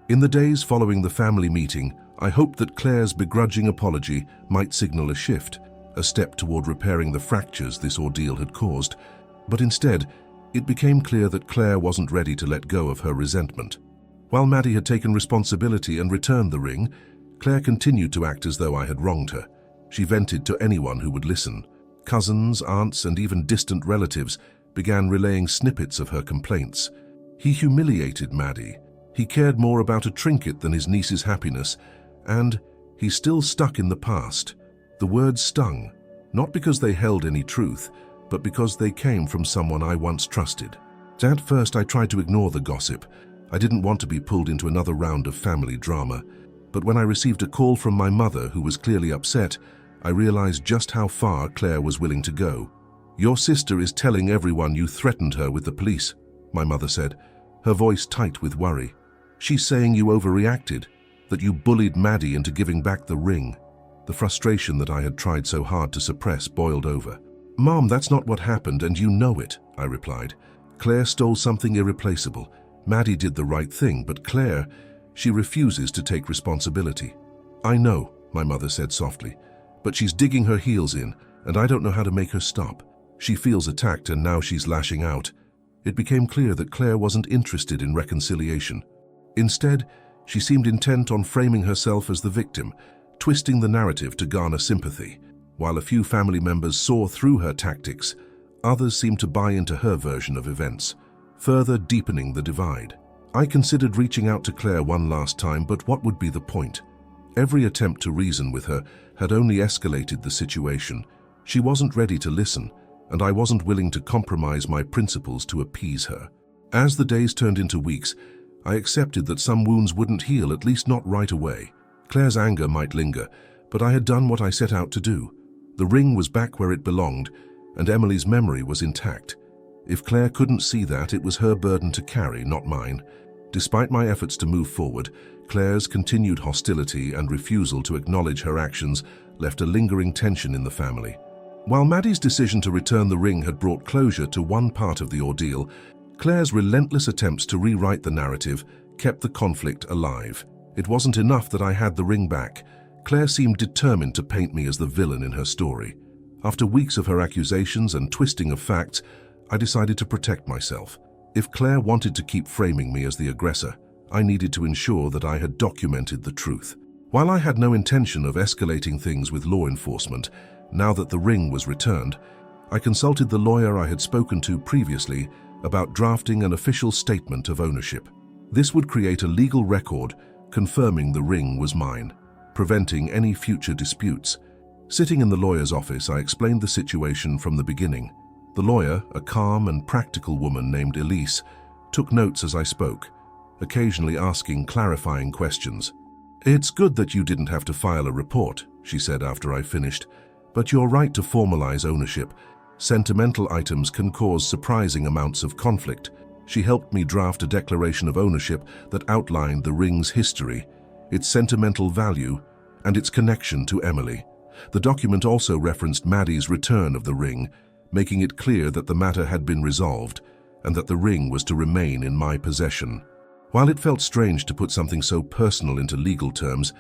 In the days following the family meeting, I hoped that Claire's begrudging apology might signal a shift, a step toward repairing the fractures this ordeal had caused. But instead, it became clear that Claire wasn't ready to let go of her resentment. While Maddie had taken responsibility and returned the ring, Claire continued to act as though I had wronged her. She vented to anyone who would listen. Cousins, aunts, and even distant relatives began relaying snippets of her complaints. He humiliated Maddie. He cared more about a trinket than his niece's happiness, and he's still stuck in the past. The words stung, not because they held any truth, but because they came from someone I once trusted. At first, I tried to ignore the gossip. I didn't want to be pulled into another round of family drama. But when I received a call from my mother, who was clearly upset, I realized just how far Claire was willing to go. Your sister is telling everyone you threatened her with the police, my mother said, her voice tight with worry. She's saying you overreacted, that you bullied Maddie into giving back the ring. The frustration that I had tried so hard to suppress boiled over. Mom, that's not what happened, and you know it, I replied. Claire stole something irreplaceable. Maddie did the right thing, but Claire, she refuses to take responsibility. I know, my mother said softly, but she's digging her heels in, and I don't know how to make her stop. She feels attacked, and now she's lashing out. It became clear that Claire wasn't interested in reconciliation. Instead, she seemed intent on framing herself as the victim, twisting the narrative to garner sympathy. While a few family members saw through her tactics, others seemed to buy into her version of events, further deepening the divide. I considered reaching out to Claire one last time, but what would be the point? Every attempt to reason with her had only escalated the situation. She wasn't ready to listen, and I wasn't willing to compromise my principles to appease her. As the days turned into weeks, I accepted that some wounds wouldn't heal, at least not right away. Claire's anger might linger, but I had done what I set out to do. The ring was back where it belonged, and Emily's memory was intact. If Claire couldn't see that, it was her burden to carry, not mine. Despite my efforts to move forward, Claire's continued hostility and refusal to acknowledge her actions left a lingering tension in the family. While Maddie's decision to return the ring had brought closure to one part of the ordeal, Claire's relentless attempts to rewrite the narrative kept the conflict alive. It wasn't enough that I had the ring back. Claire seemed determined to paint me as the villain in her story. After weeks of her accusations and twisting of facts, I decided to protect myself. If Claire wanted to keep framing me as the aggressor, I needed to ensure that I had documented the truth. While I had no intention of escalating things with law enforcement, now that the ring was returned, I consulted the lawyer I had spoken to previously about drafting an official statement of ownership. This would create a legal record confirming the ring was mine, preventing any future disputes. Sitting in the lawyer's office, I explained the situation from the beginning. The lawyer, a calm and practical woman named Elise, took notes as I spoke, occasionally asking clarifying questions. "It's good that you didn't have to file a report," she said after I finished, "but you're right to formalize ownership. Sentimental items can cause surprising amounts of conflict." She helped me draft a declaration of ownership that outlined the ring's history, its sentimental value, and its connection to Emily. The document also referenced Maddie's return of the ring, making it clear that the matter had been resolved and that the ring was to remain in my possession. While it felt strange to put something so personal into legal terms,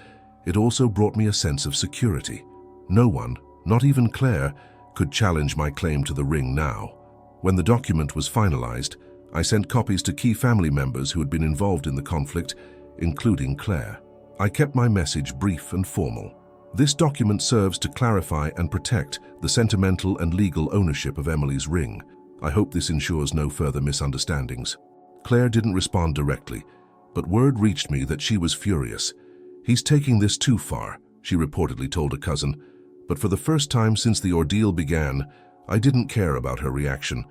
it also brought me a sense of security. No one, not even Claire, could challenge my claim to the ring now. When the document was finalized, I sent copies to key family members who had been involved in the conflict, including Claire. I kept my message brief and formal. This document serves to clarify and protect the sentimental and legal ownership of Emily's ring. I hope this ensures no further misunderstandings. Claire didn't respond directly, but word reached me that she was furious. "He's taking this too far," she reportedly told a cousin. But for the first time since the ordeal began, I didn't care about her reaction.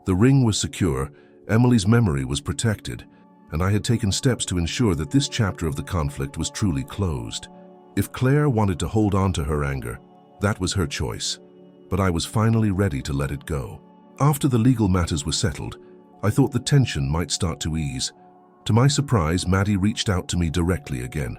The ring was secure, Emily's memory was protected, and I had taken steps to ensure that this chapter of the conflict was truly closed. If Claire wanted to hold on to her anger, that was her choice, but I was finally ready to let it go. After the legal matters were settled, I thought the tension might start to ease. To my surprise, Maddie reached out to me directly again.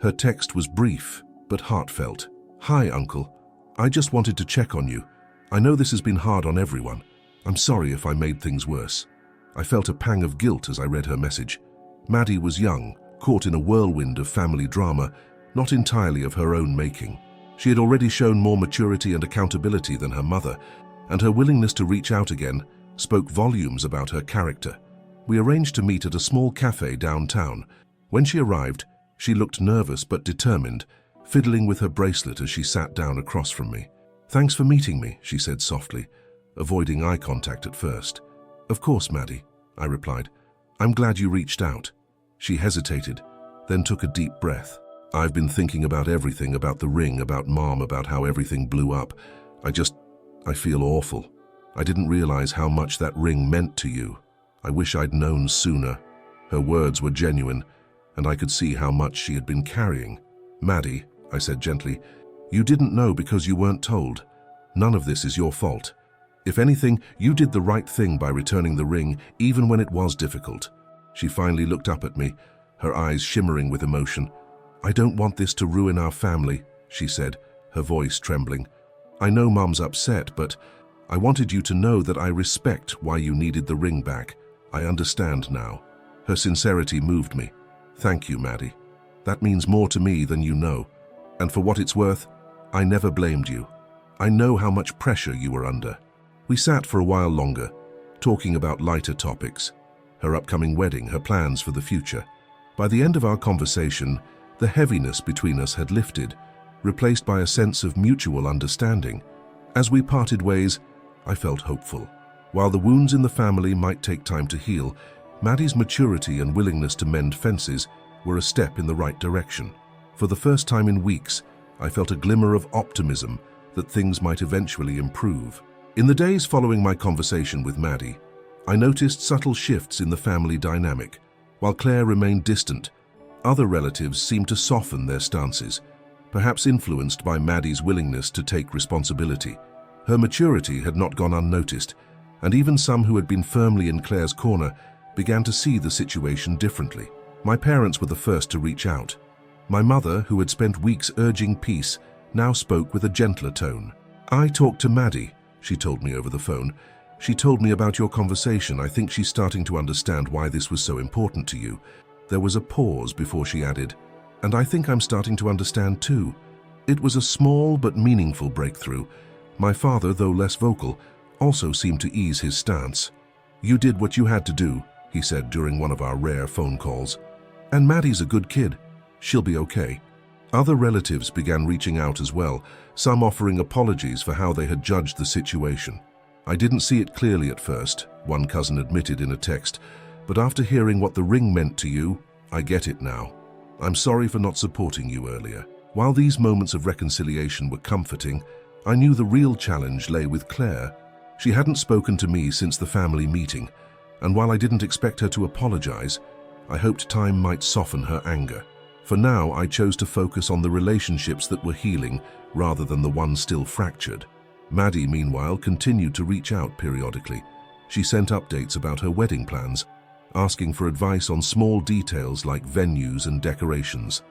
Her text was brief, but heartfelt. "Hi, Uncle. I just wanted to check on you. I know this has been hard on everyone. I'm sorry if I made things worse." I felt a pang of guilt as I read her message. Maddie was young, caught in a whirlwind of family drama, not entirely of her own making. She had already shown more maturity and accountability than her mother, and her willingness to reach out again spoke volumes about her character. We arranged to meet at a small cafe downtown. When she arrived, she looked nervous but determined, fiddling with her bracelet as she sat down across from me. "Thanks for meeting me," she said softly, avoiding eye contact at first. "Of course, Maddie," I replied. "I'm glad you reached out." She hesitated, then took a deep breath. "I've been thinking about everything, about the ring, about Mom, about how everything blew up. I feel awful. I didn't realize how much that ring meant to you. I wish I'd known sooner." Her words were genuine, and I could see how much she had been carrying. "Maddie," I said gently, "you didn't know because you weren't told. None of this is your fault. If anything, you did the right thing by returning the ring, even when it was difficult." She finally looked up at me, her eyes shimmering with emotion. "I don't want this to ruin our family," she said, her voice trembling. "I know Mum's upset, but I wanted you to know that I respect why you needed the ring back. I understand now." Her sincerity moved me. "Thank you, Maddie. That means more to me than you know. And for what it's worth, I never blamed you. I know how much pressure you were under." We sat for a while longer, talking about lighter topics, her upcoming wedding, her plans for the future. By the end of our conversation, the heaviness between us had lifted, replaced by a sense of mutual understanding. As we parted ways, I felt hopeful. While the wounds in the family might take time to heal, Maddie's maturity and willingness to mend fences were a step in the right direction. For the first time in weeks, I felt a glimmer of optimism that things might eventually improve. In the days following my conversation with Maddie, I noticed subtle shifts in the family dynamic. While Claire remained distant, other relatives seemed to soften their stances, perhaps influenced by Maddie's willingness to take responsibility. Her maturity had not gone unnoticed, and even some who had been firmly in Claire's corner began to see the situation differently. My parents were the first to reach out. My mother, who had spent weeks urging peace, now spoke with a gentler tone. "I talked to Maddie," she told me over the phone. "She told me about your conversation. I think she's starting to understand why this was so important to you." There was a pause before she added, "And I think I'm starting to understand too." It was a small but meaningful breakthrough. My father, though less vocal, also seemed to ease his stance. "You did what you had to do," he said during one of our rare phone calls. "And Maddie's a good kid. She'll be okay." Other relatives began reaching out as well, some offering apologies for how they had judged the situation. "I didn't see it clearly at first," one cousin admitted in a text, "but after hearing what the ring meant to you, I get it now. I'm sorry for not supporting you earlier." While these moments of reconciliation were comforting, I knew the real challenge lay with Claire. She hadn't spoken to me since the family meeting, and while I didn't expect her to apologize, I hoped time might soften her anger. For now, I chose to focus on the relationships that were healing rather than the ones still fractured. Maddie, meanwhile, continued to reach out periodically. She sent updates about her wedding plans, asking for advice on small details like venues and decorations.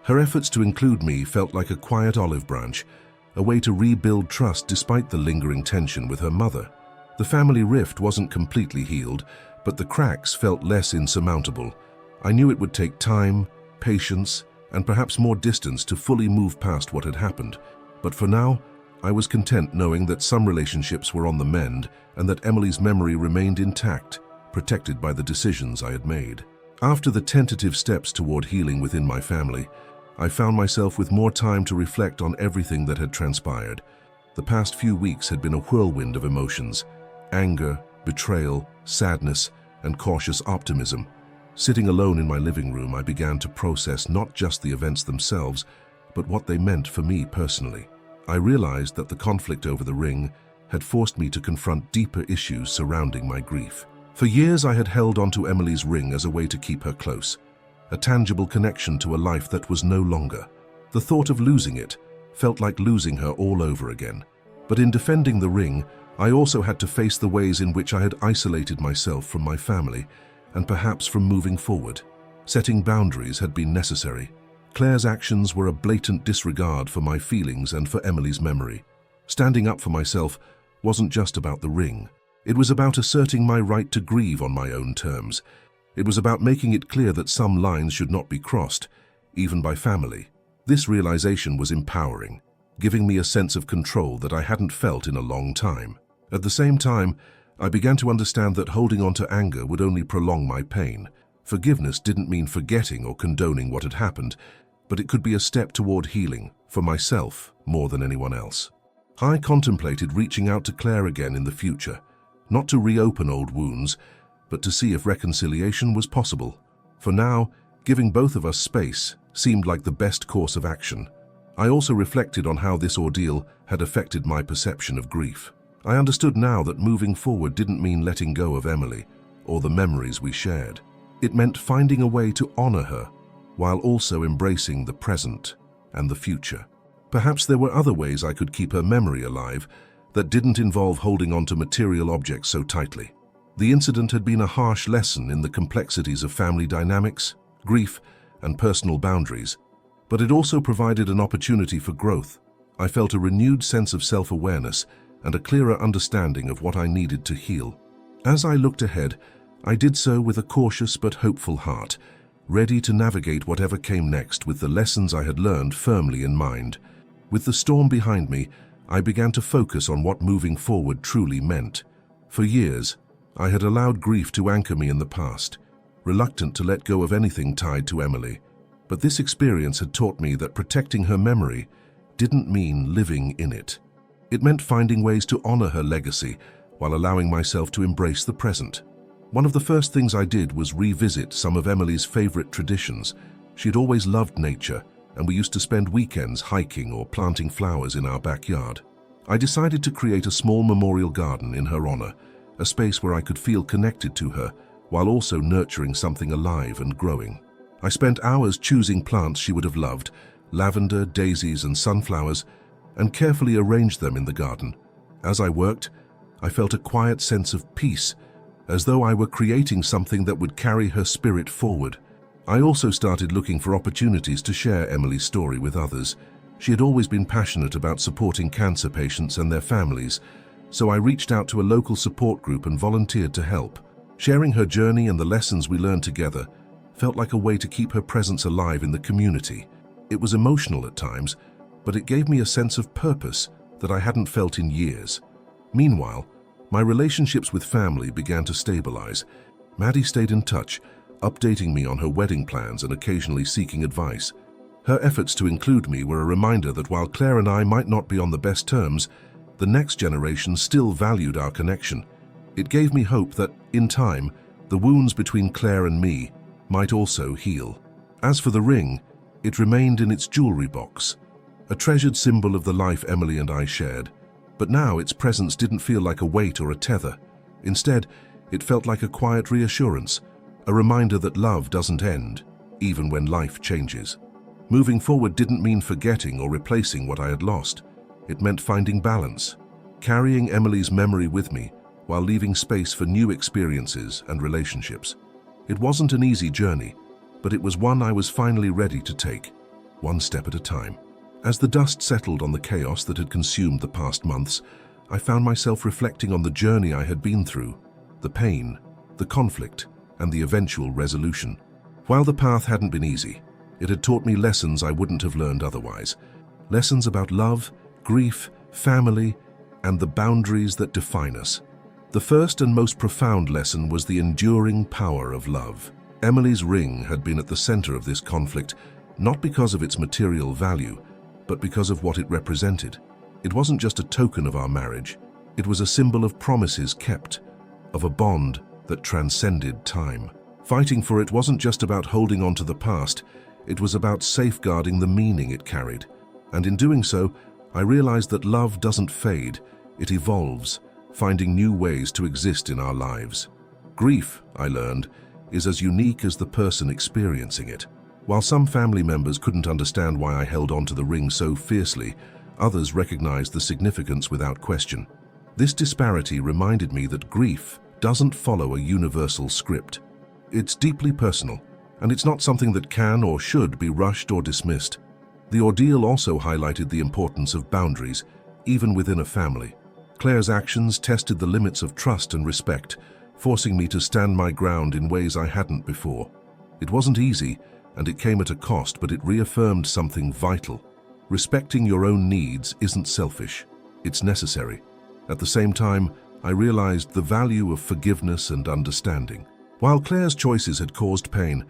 Her efforts to include me felt like a quiet olive branch, a way to rebuild trust despite the lingering tension with her mother. The family rift wasn't completely healed, but the cracks felt less insurmountable. I knew it would take time, patience, and perhaps more distance to fully move past what had happened. But for now, I was content knowing that some relationships were on the mend and that Emily's memory remained intact, protected by the decisions I had made. After the tentative steps toward healing within my family, I found myself with more time to reflect on everything that had transpired. The past few weeks had been a whirlwind of emotions: anger, betrayal, sadness, and cautious optimism. Sitting alone in my living room, I began to process not just the events themselves, but what they meant for me personally. I realized that the conflict over the ring had forced me to confront deeper issues surrounding my grief. For years, I had held onto Emily's ring as a way to keep her close, a tangible connection to a life that was no longer. The thought of losing it felt like losing her all over again. But in defending the ring, I also had to face the ways in which I had isolated myself from my family, and perhaps from moving forward. Setting boundaries had been necessary. Claire's actions were a blatant disregard for my feelings and for Emily's memory. Standing up for myself wasn't just about the ring. It was about asserting my right to grieve on my own terms. It was about making it clear that some lines should not be crossed, even by family. This realization was empowering, giving me a sense of control that I hadn't felt in a long time. At the same time, I began to understand that holding on to anger would only prolong my pain. Forgiveness didn't mean forgetting or condoning what had happened, but it could be a step toward healing, for myself more than anyone else. I contemplated reaching out to Claire again in the future, not to reopen old wounds, but to see if reconciliation was possible. For now, giving both of us space seemed like the best course of action. I also reflected on how this ordeal had affected my perception of grief. I understood now that moving forward didn't mean letting go of Emily or the memories we shared. It meant finding a way to honor her while also embracing the present and the future. Perhaps there were other ways I could keep her memory alive that didn't involve holding on to material objects so tightly. The incident had been a harsh lesson in the complexities of family dynamics, grief, and personal boundaries, but it also provided an opportunity for growth. I felt a renewed sense of self-awareness and a clearer understanding of what I needed to heal. As I looked ahead, I did so with a cautious but hopeful heart, ready to navigate whatever came next with the lessons I had learned firmly in mind. With the storm behind me, I began to focus on what moving forward truly meant. For years, I had allowed grief to anchor me in the past, reluctant to let go of anything tied to Emily. But this experience had taught me that protecting her memory didn't mean living in it. It meant finding ways to honor her legacy while allowing myself to embrace the present. One of the first things I did was revisit some of Emily's favorite traditions. She'd always loved nature, and we used to spend weekends hiking or planting flowers in our backyard. I decided to create a small memorial garden in her honor, a space where I could feel connected to her while also nurturing something alive and growing. I spent hours choosing plants she would have loved, lavender, daisies, and sunflowers, and carefully arranged them in the garden. As I worked, I felt a quiet sense of peace, as though I were creating something that would carry her spirit forward. I also started looking for opportunities to share Emily's story with others. She had always been passionate about supporting cancer patients and their families, so I reached out to a local support group and volunteered to help. Sharing her journey and the lessons we learned together felt like a way to keep her presence alive in the community. It was emotional at times, but it gave me a sense of purpose that I hadn't felt in years. Meanwhile, my relationships with family began to stabilize. Maddie stayed in touch, updating me on her wedding plans and occasionally seeking advice. Her efforts to include me were a reminder that while Claire and I might not be on the best terms, the next generation still valued our connection. It gave me hope that, in time, the wounds between Claire and me might also heal. As for the ring, it remained in its jewelry box, a treasured symbol of the life Emily and I shared. But now its presence didn't feel like a weight or a tether. Instead, it felt like a quiet reassurance, a reminder that love doesn't end, even when life changes. Moving forward didn't mean forgetting or replacing what I had lost. It meant finding balance, carrying Emily's memory with me while leaving space for new experiences and relationships. It wasn't an easy journey, but it was one I was finally ready to take, one step at a time. As the dust settled on the chaos that had consumed the past months, I found myself reflecting on the journey I had been through, the pain, the conflict, and the eventual resolution. While the path hadn't been easy, it had taught me lessons I wouldn't have learned otherwise. Lessons about love, grief, family, and the boundaries that define us. The first and most profound lesson was the enduring power of love. Emily's ring had been at the center of this conflict, not because of its material value, but because of what it represented. It wasn't just a token of our marriage, it was a symbol of promises kept, of a bond that transcended time. Fighting for it wasn't just about holding on to the past, it was about safeguarding the meaning it carried. And in doing so, I realized that love doesn't fade, it evolves, finding new ways to exist in our lives. Grief, I learned, is as unique as the person experiencing it. While some family members couldn't understand why I held on to the ring so fiercely, others recognized the significance without question. This disparity reminded me that grief doesn't follow a universal script. It's deeply personal, and it's not something that can or should be rushed or dismissed. The ordeal also highlighted the importance of boundaries, even within a family. Claire's actions tested the limits of trust and respect, forcing me to stand my ground in ways I hadn't before. It wasn't easy, and it came at a cost, but it reaffirmed something vital. Respecting your own needs isn't selfish, it's necessary. At the same time, I realized the value of forgiveness and understanding. While Claire's choices had caused pain,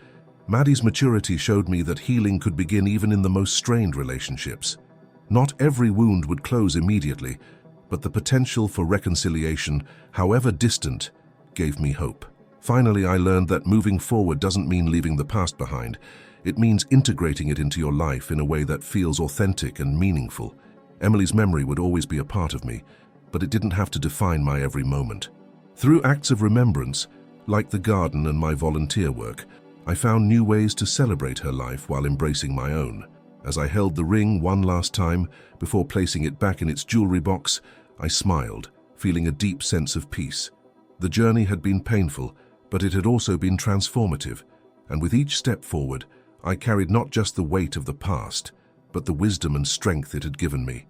Maddie's maturity showed me that healing could begin even in the most strained relationships. Not every wound would close immediately, but the potential for reconciliation, however distant, gave me hope. Finally, I learned that moving forward doesn't mean leaving the past behind. It means integrating it into your life in a way that feels authentic and meaningful. Emily's memory would always be a part of me, but it didn't have to define my every moment. Through acts of remembrance, like the garden and my volunteer work, I found new ways to celebrate her life while embracing my own. As I held the ring one last time, before placing it back in its jewelry box, I smiled, feeling a deep sense of peace. The journey had been painful, but it had also been transformative, and with each step forward, I carried not just the weight of the past, but the wisdom and strength it had given me.